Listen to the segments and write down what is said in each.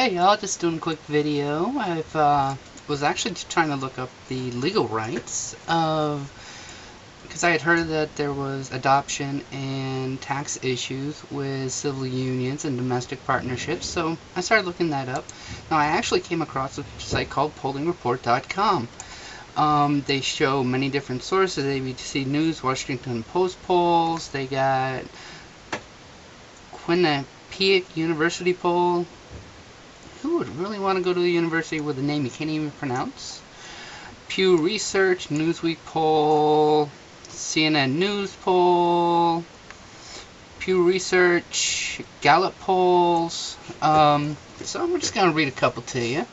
Hey y'all, just doing a quick video. Was actually trying to look up the legal rights of, because I had heard that there was adoption and tax issues with civil unions and domestic partnerships, so I started looking that up. Now I actually came across a site called PollingReport.com. They show many different sources, ABC News, Washington Post polls, they got Quinnipiac University poll. Who would really want to go to a university with a name you can't even pronounce? Pew Research, Newsweek poll, CNN News poll, Pew Research, Gallup polls. So I'm just going to read a couple to you.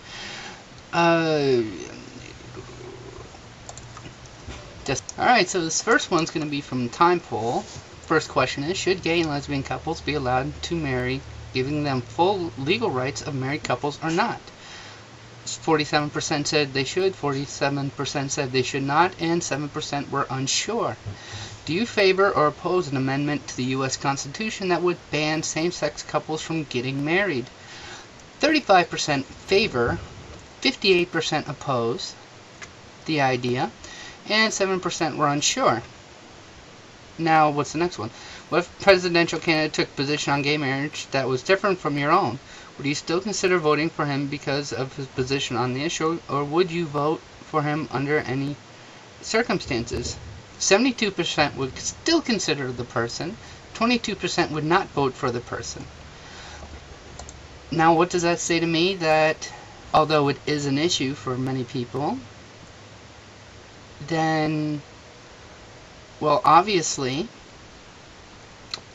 Alright, so this first one's going to be from Time Poll. First question is, should gay and lesbian couples be allowed to marry, giving them full legal rights of married couples or not? 47% said they should, 47% said they should not, and 7% were unsure. Do you favor or oppose an amendment to the U.S. Constitution that would ban same-sex couples from getting married? 35% favor, 58% oppose the idea, and 7% were unsure. Now, what's the next one? What if a presidential candidate took a position on gay marriage that was different from your own? Would you still consider voting for him because of his position on the issue, or would you vote for him under any circumstances? 72% would still consider the person, 22% would not vote for the person. Now, what does that say to me? That although it is an issue for many people, then, well, obviously,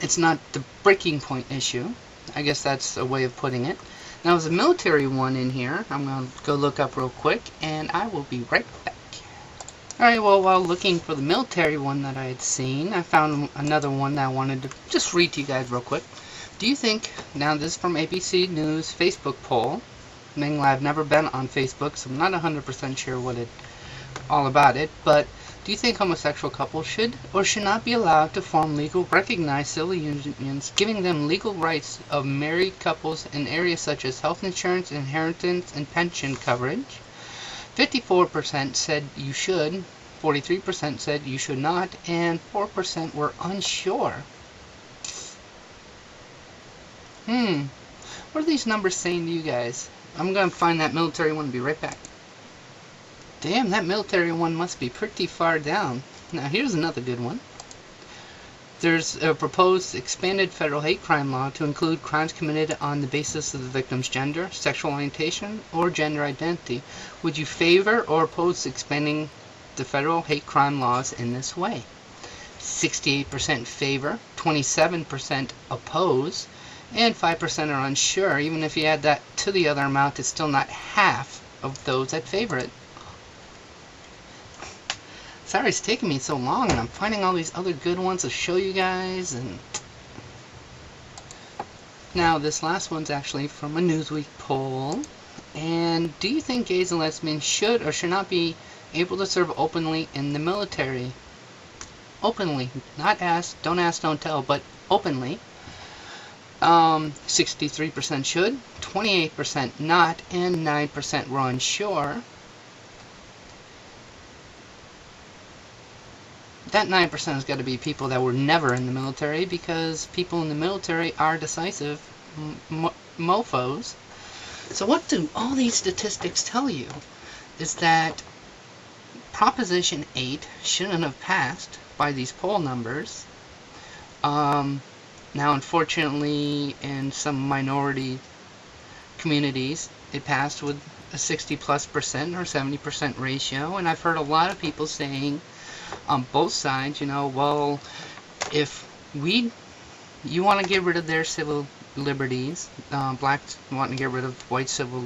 it's not the breaking point issue. I guess that's a way of putting it. Now, there's a military one in here. I'm going to go look up real quick, and I will be right back. Alright, well, while looking for the military one that I had seen, I found another one that I wanted to just read to you guys real quick. Do you think, now this is from ABC News Facebook poll. Mainly, I've never been on Facebook, so I'm not 100% sure what it all about it, but do you think homosexual couples should or should not be allowed to form legal recognized civil unions, giving them legal rights of married couples in areas such as health insurance, inheritance, and pension coverage? 54% said you should, 43% said you should not, and 4% were unsure. What are these numbers saying to you guys? I'm going to find that military one and be right back. Damn, that military one must be pretty far down. Now, here's another good one. There's a proposed expanded federal hate crime law to include crimes committed on the basis of the victim's gender, sexual orientation, or gender identity. Would you favor or oppose expanding the federal hate crime laws in this way? 68% favor, 27% oppose, and 5% are unsure. Even if you add that to the other amount, it's still not half of those that favor it. Sorry it's taking me so long, and I'm finding all these other good ones to show you guys. And now this last one's actually from a Newsweek poll. And do you think gays and lesbians should or should not be able to serve openly in the military? Openly, not ask, don't tell, but openly. 63% should, 28% not, and 9% were unsure. That 9% has got to be people that were never in the military, because people in the military are decisive mofos. So what do all these statistics tell you? Is that Proposition 8 shouldn't have passed by these poll numbers. Now, unfortunately, in some minority communities, it passed with a 60+% or 70% ratio, and I've heard a lot of people saying on both sides, you know, well, if you want to get rid of their civil liberties, blacks want to get rid of white civil,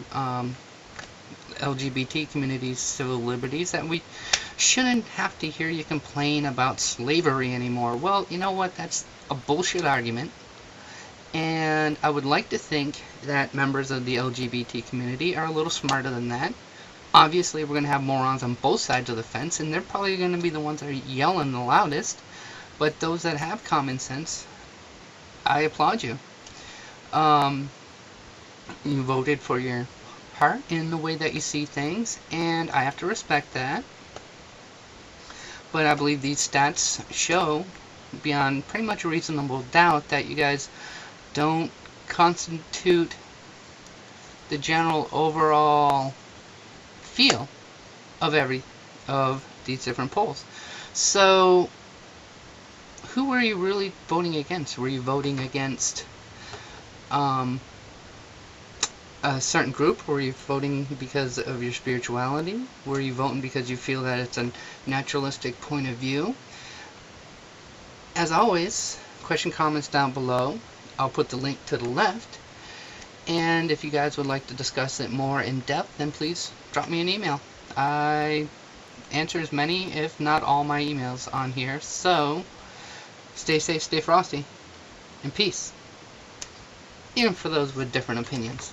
LGBT communities' civil liberties, that we shouldn't have to hear you complain about slavery anymore. Well, you know what, that's a bullshit argument, and I would like to think that members of the LGBT community are a little smarter than that. Obviously, we're going to have morons on both sides of the fence, and they're probably going to be the ones that are yelling the loudest. But those that have common sense, I applaud you. You voted for your heart in the way that you see things, and I have to respect that. But I believe these stats show, beyond pretty much a reasonable doubt, that you guys don't constitute the general overall feel of these different polls. So, who were you really voting against? Were you voting against a certain group? Were you voting because of your spirituality? Were you voting because you feel that it's a naturalistic point of view? As always, question, comments down below. I'll put the link to the left. And if you guys would like to discuss it more in depth, then please drop me an email. I answer as many, if not all, my emails on here. So, stay safe, stay frosty, and peace. Even for those with different opinions.